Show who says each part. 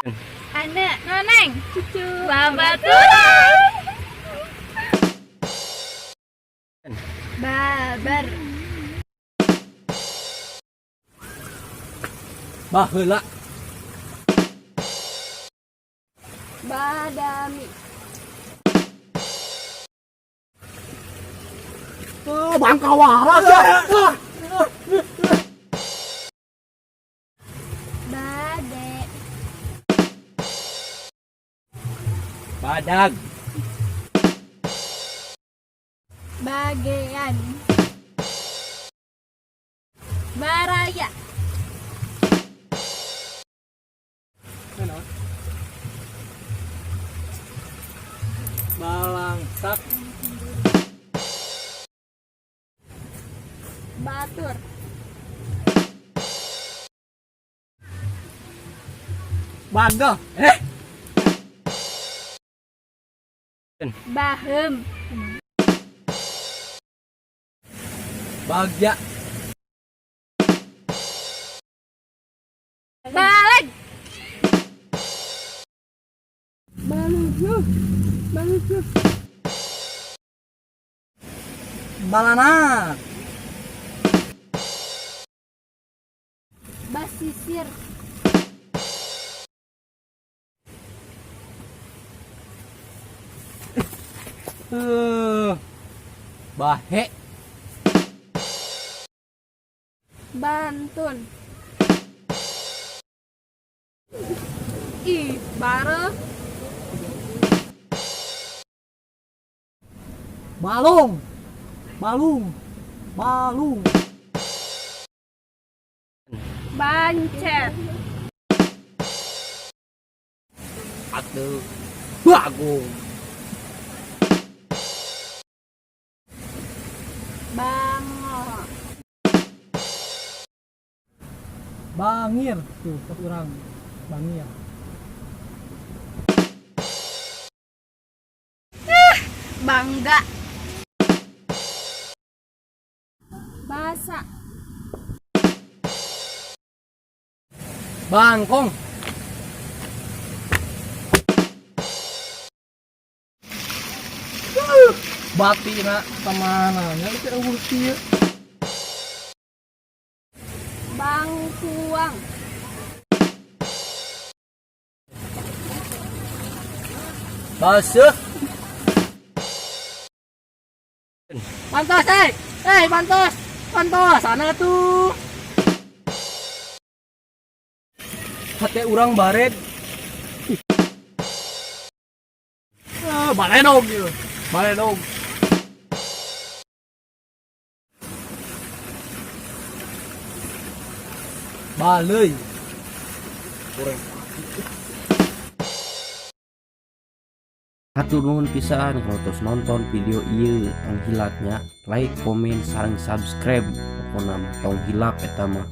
Speaker 1: Anak noneng cucu babaturan babar
Speaker 2: Baheula
Speaker 1: badami
Speaker 2: Bangkawaras
Speaker 1: bade
Speaker 2: Badag
Speaker 1: bagian baraya
Speaker 2: Balangsak
Speaker 1: batur
Speaker 2: Bandel
Speaker 1: bahem
Speaker 2: Bagja
Speaker 1: baleg
Speaker 2: Balanak
Speaker 1: basisir
Speaker 2: Bahe
Speaker 1: bantun ih bare
Speaker 2: Balung Balung Balung
Speaker 1: bancet
Speaker 2: Aduh Bagung
Speaker 1: bango
Speaker 2: Bangir tuh pas orang Bangir
Speaker 1: bangga basa
Speaker 2: Bangkong Batina temanannya itu eueuh
Speaker 1: bangkuang
Speaker 2: Basuh
Speaker 3: Pantos, pantos, pantos, sana tuh.
Speaker 2: hati urang baret
Speaker 3: Balenog gitu.
Speaker 2: Balenog Baleuy urang
Speaker 4: Hatur nuhun pisan kalau terus nonton video ieu tong hilapnya like, komen, sareng subscribe pokona mah tong hilap eta mah.